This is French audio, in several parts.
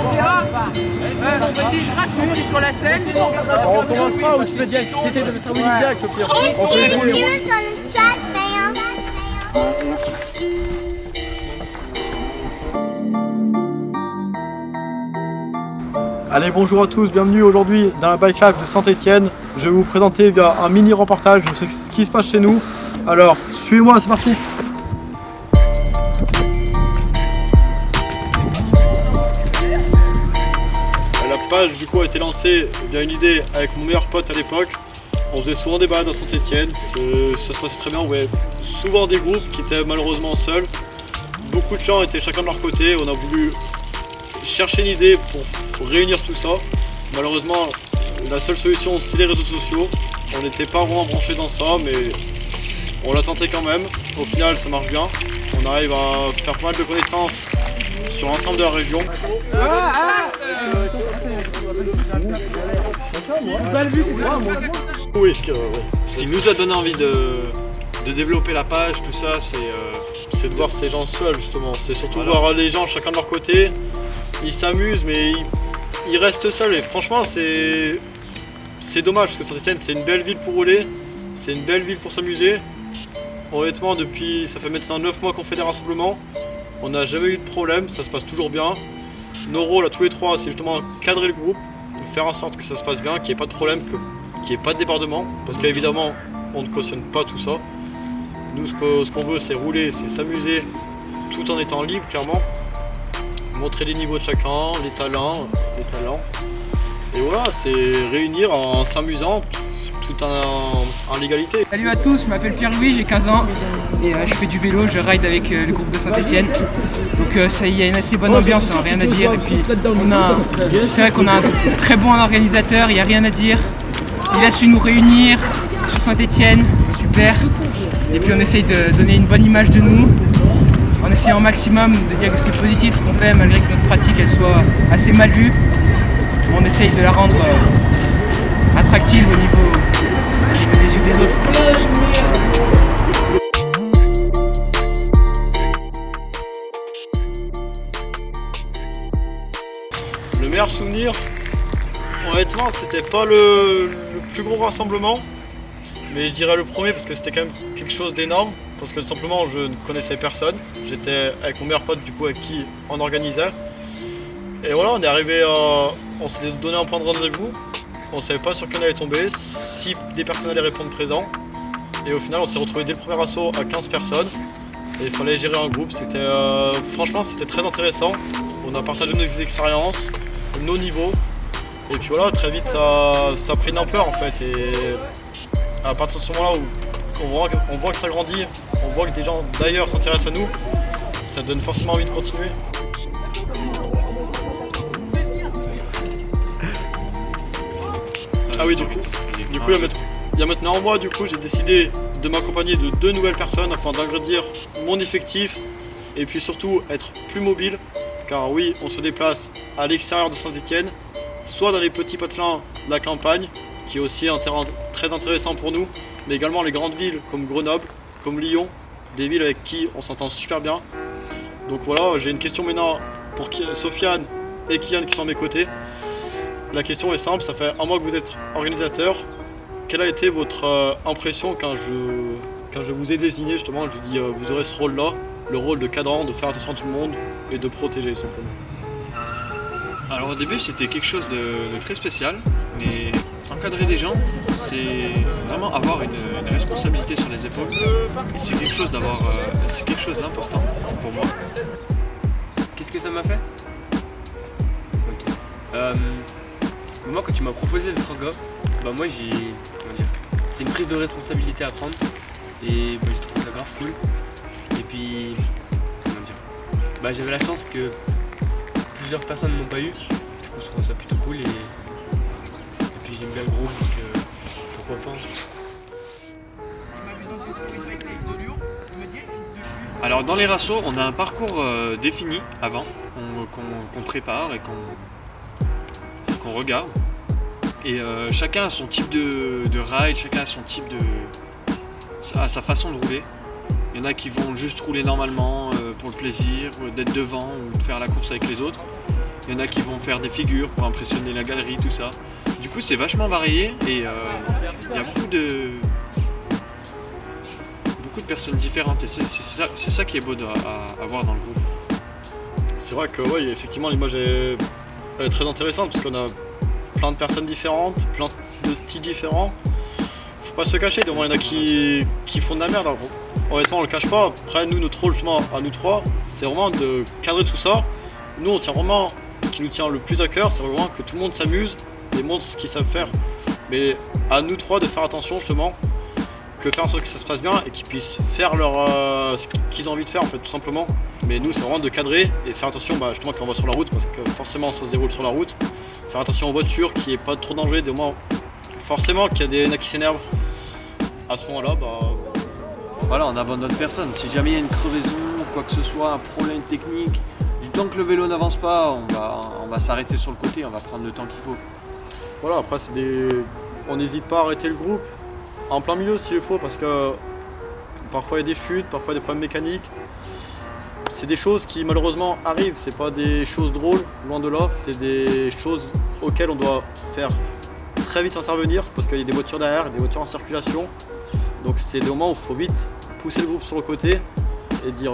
on verra. Si je rate mon pied sur la selle, on recommencera ou je peux dire, t'essayes de mettre un wheelie direct au pire. Allez, bonjour à tous, bienvenue aujourd'hui dans la Bike Life de Saint-Etienne. Je vais vous présenter via un mini reportage de ce qui se passe chez nous. Alors, suivez-moi, c'est parti. La page du coup a été lancée via une idée avec mon meilleur pote à l'époque. On faisait souvent des balades à Saint-Etienne, ça se passait très bien, on voyait souvent des groupes qui étaient malheureusement seuls. Beaucoup de gens étaient chacun de leur côté, on a voulu chercher une idée pour réunir tout ça. Malheureusement, la seule solution c'est les réseaux sociaux. On n'était pas vraiment branchés dans ça, mais on l'a tenté quand même. Au final, ça marche bien. On arrive à faire pas mal de connaissances sur l'ensemble de la région. Oui, ce qui nous a donné envie de développer la page, tout ça, c'est de voir ces gens seuls justement. C'est surtout voir les gens chacun de leur côté. Ils s'amusent, mais ils restent seuls. Et franchement, c'est dommage parce que Saint-Etienne, c'est une belle ville pour rouler, c'est une belle ville pour s'amuser. Honnêtement, ça fait maintenant 9 mois qu'on fait des rassemblements. On n'a jamais eu de problème, ça se passe toujours bien. Nos rôles à tous les trois, c'est justement cadrer le groupe, faire en sorte que ça se passe bien, qu'il n'y ait pas de problème, qu'il n'y ait pas de débordement. Parce qu'évidemment, on ne cautionne pas tout ça. Nous, ce qu'on veut, c'est rouler, c'est s'amuser, tout en étant libre, clairement. Montrer les niveaux de chacun, les talents. Et voilà, c'est réunir en s'amusant, tout en légalité. Salut à tous, je m'appelle Pierre-Louis, j'ai 15 ans et je fais du vélo, je ride avec le groupe de Saint-Etienne. Donc il y a une assez bonne ambiance, rien à dire. Et puis c'est vrai qu'on a un très bon organisateur, il n'y a rien à dire. Il a su nous réunir sur Saint-Etienne, super. Et puis on essaye de donner une bonne image de nous, en essayant au maximum de dire que c'est positif ce qu'on fait, malgré que notre pratique elle soit assez mal vue. On essaye de la rendre attractive au niveau des yeux des autres. Le meilleur souvenir, honnêtement, c'était pas le plus gros rassemblement, mais je dirais le premier parce que c'était quand même quelque chose d'énorme, parce que tout simplement je ne connaissais personne. J'étais avec mon meilleur pote du coup avec qui on organisait. Et voilà, on est arrivé on s'est donné un point de rendez-vous. On ne savait pas sur qui on allait tomber, si des personnes allaient répondre présent. Et au final, on s'est retrouvé dès le premier assaut à 15 personnes. Et il fallait gérer un groupe. Franchement, c'était très intéressant. On a partagé nos expériences, nos niveaux. Et puis voilà, très vite, ça a pris de l'ampleur en fait. Et à partir de ce moment-là où on voit que ça grandit, on voit que des gens d'ailleurs s'intéressent à nous, ça donne forcément envie de continuer. Ah oui, donc du coup, il y a maintenant un mois, du coup, j'ai décidé de m'accompagner de 2 nouvelles personnes afin d'agrandir mon effectif et puis surtout être plus mobile. Car oui, on se déplace à l'extérieur de Saint-Etienne, soit dans les petits patelins de la campagne, qui est aussi un terrain très intéressant pour nous, mais également les grandes villes comme Grenoble, comme Lyon, des villes avec qui on s'entend super bien. Donc voilà, j'ai une question maintenant pour Sofiane et Kylian qui sont à mes côtés. La question est simple, ça fait un mois que vous êtes organisateur. Quelle a été votre impression quand je vous ai désigné justement, je vous dis vous aurez ce rôle-là, le rôle de cadrant, de faire attention à tout le monde et de protéger simplement. Alors au début c'était quelque chose de très spécial, mais encadrer des gens, c'est vraiment avoir une responsabilité sur les épaules. Et c'est quelque chose d'important pour moi. Qu'est-ce que ça m'a fait? Moi quand tu m'as proposé d'être orga, moi c'est une prise de responsabilité à prendre et j'ai trouvé ça grave cool. Et puis j'avais la chance que plusieurs personnes n'ont pas eu, du coup je trouve ça plutôt cool et puis j'aime bien le groupe donc pourquoi pas. Alors dans les rassos, on a un parcours défini avant, qu'on prépare et qu'on regarde. Et chacun a son type de ride, chacun a son type a sa façon de rouler. Il y en a qui vont juste rouler normalement pour le plaisir, d'être devant ou de faire la course avec les autres. il y en a qui vont faire des figures pour impressionner la galerie, tout ça. Du coup, c'est vachement varié et il y a beaucoup de personnes différentes et c'est ça qui est beau à voir dans le groupe. C'est vrai que oui, effectivement l'image est très intéressante parce qu'on a plein de personnes différentes, plein de styles différents. Faut pas se cacher, il y en a qui font de la merde. Honnêtement on le cache pas. Après nous, notre rôle justement à nous trois, c'est vraiment de cadrer tout ça. Nous on tient vraiment, ce qui nous tient le plus à cœur, c'est vraiment que tout le monde s'amuse et montre ce qu'ils savent faire. Mais à nous trois de faire attention justement, faire en sorte que ça se passe bien et qu'ils puissent faire ce qu'ils ont envie de faire en fait, tout simplement. Mais nous c'est vraiment de cadrer et faire attention justement quand on va sur la route, parce que forcément ça se déroule sur la route. Faire attention aux voitures, qu'il n'y ait pas trop de danger, forcément qu'il y a des nains qui s'énervent. À ce moment-là, voilà, on n'abandonne personne. Si jamais il y a une crevaison, quoi que ce soit, un problème technique, du temps que le vélo n'avance pas, on va s'arrêter sur le côté, on va prendre le temps qu'il faut. Voilà, après on n'hésite pas à arrêter le groupe en plein milieu s'il le faut, parce que parfois il y a des chutes, parfois il y a des problèmes mécaniques. C'est des choses qui malheureusement arrivent, c'est pas des choses drôles, loin de là, c'est des choses auxquelles on doit faire très vite intervenir parce qu'il y a des voitures derrière, des voitures en circulation. Donc c'est des moments où il faut vite pousser le groupe sur le côté et dire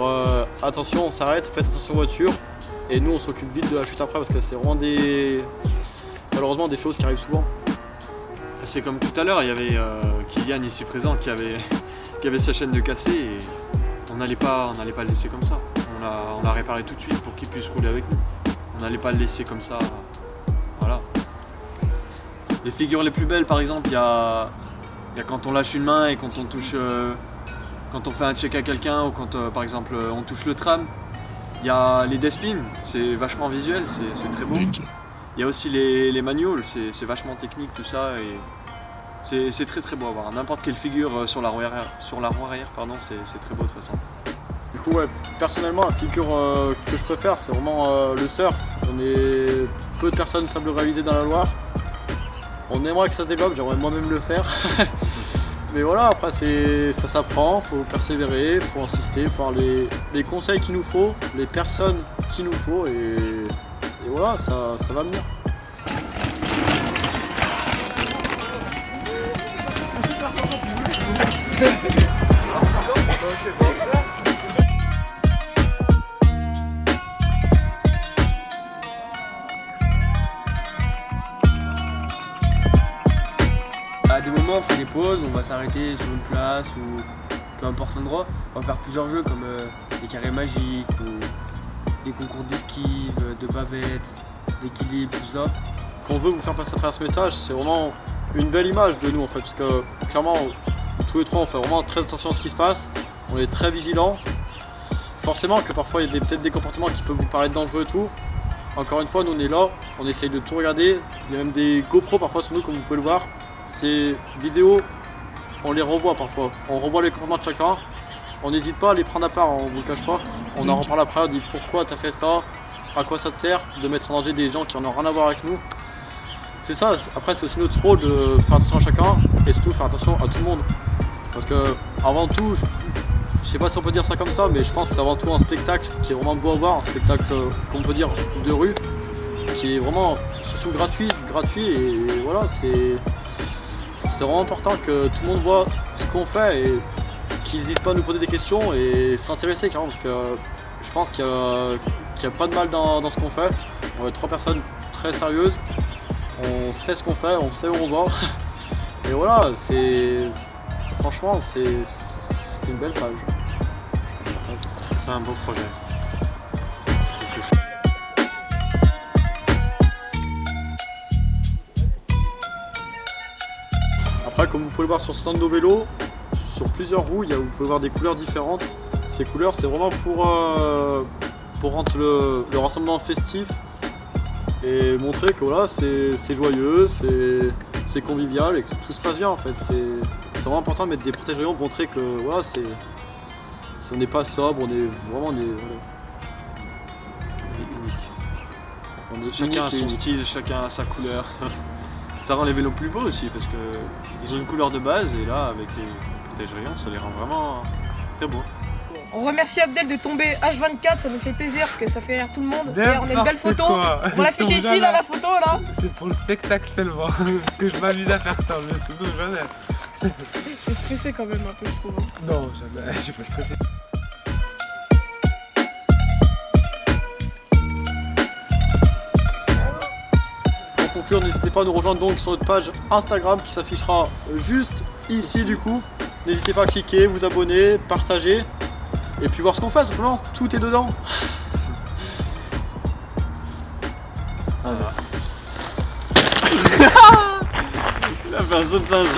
attention, on s'arrête, faites attention aux voitures, et nous on s'occupe vite de la chute après parce que c'est vraiment malheureusement des choses qui arrivent souvent. C'est comme tout à l'heure, il y avait Kylian ici présent qui avait sa chaîne de cassé et on n'allait pas le laisser comme ça. On l'a réparé tout de suite pour qu'il puisse rouler avec nous. On n'allait pas le laisser comme ça. Voilà. Les figures les plus belles par exemple, il y a quand on lâche une main et quand on touche, quand on fait un check à quelqu'un ou quand par exemple on touche le tram. Il y a les deathspins, c'est vachement visuel, c'est très beau. Il y a aussi les manuals, c'est vachement technique tout ça et c'est très très beau à voir. N'importe quelle figure sur la roue arrière, c'est très beau de toute façon. Du coup, personnellement, la figure que je préfère, c'est vraiment le surf. On est peu de personnes savent le réaliser dans la Loire. On aimerait que ça se développe, j'aimerais moi-même le faire. Mais voilà, après ça s'apprend, faut persévérer, faut insister, faut avoir les conseils qu'il nous faut, les personnes qu'il nous faut et voilà, ça va venir. À des moments on fait des pauses, on va s'arrêter sur une place ou peu importe l'endroit. On va faire plusieurs jeux comme des carrés magiques ou des concours d'esquive, de bavettes, d'équilibre, tout ça. Qu'on veut vous faire passer à travers ce message, c'est vraiment une belle image de nous en fait, parce que clairement tous les trois on fait vraiment très attention à ce qui se passe, on est très vigilants. Forcément que parfois il y a peut-être des comportements qui peuvent vous paraître dangereux et tout. Encore une fois, nous on est là, on essaye de tout regarder, il y a même des GoPro parfois sur nous comme vous pouvez le voir. Ces vidéos, on les revoit parfois, on revoit les comportements de chacun. On n'hésite pas à les prendre à part, on vous le cache pas. On en reparle après, on dit pourquoi t'as fait ça, à quoi ça te sert, de mettre en danger des gens qui en ont rien à voir avec nous. C'est ça, après c'est aussi notre rôle de faire attention à chacun et surtout faire attention à tout le monde. Parce que avant tout, je sais pas si on peut dire ça comme ça, mais je pense que c'est avant tout un spectacle qui est vraiment beau à voir, un spectacle qu'on peut dire de rue, qui est vraiment surtout gratuit et voilà, c'est vraiment important que tout le monde voit ce qu'on fait et qu'ils n'hésitent pas à nous poser des questions et s'intéresser clairement, parce que je pense qu'il n'y a pas de mal dans ce qu'on fait. On est trois personnes très sérieuses, on sait ce qu'on fait, on sait où on va et voilà, franchement c'est une belle page. C'est un beau projet. Après, comme vous pouvez le voir sur ce stand de vélo, sur plusieurs roues, vous pouvez voir des couleurs différentes. Ces couleurs, c'est vraiment pour rendre le rassemblement festif et montrer que voilà, c'est joyeux, c'est convivial et que tout se passe bien en fait. C'est vraiment important de mettre des protège-rayons pour montrer que voilà, on n'est pas sobre, on est vraiment unique. Chacun a son style, chacun a sa couleur. Ça rend les vélos plus beaux aussi parce qu'ils ont une couleur de base et là avec les protège-rayons ça les rend vraiment très beaux. On remercie Abdel de tomber H24, ça nous fait plaisir parce que ça fait rire tout le monde. Et on a une belle photo. On l'affiche ici, là, la photo, là. C'est pour le spectacle seulement que je m'amuse à faire ça, mais sinon jamais. T'es stressé quand même un peu, je trouve. Non, jamais, je suis pas stressé. Pour conclure, n'hésitez pas à nous rejoindre donc sur notre page Instagram qui s'affichera juste ici du coup. N'hésitez pas à cliquer, vous abonner, partager et puis voir ce qu'on fait simplement, tout est dedans. Il a fait un saut de singe.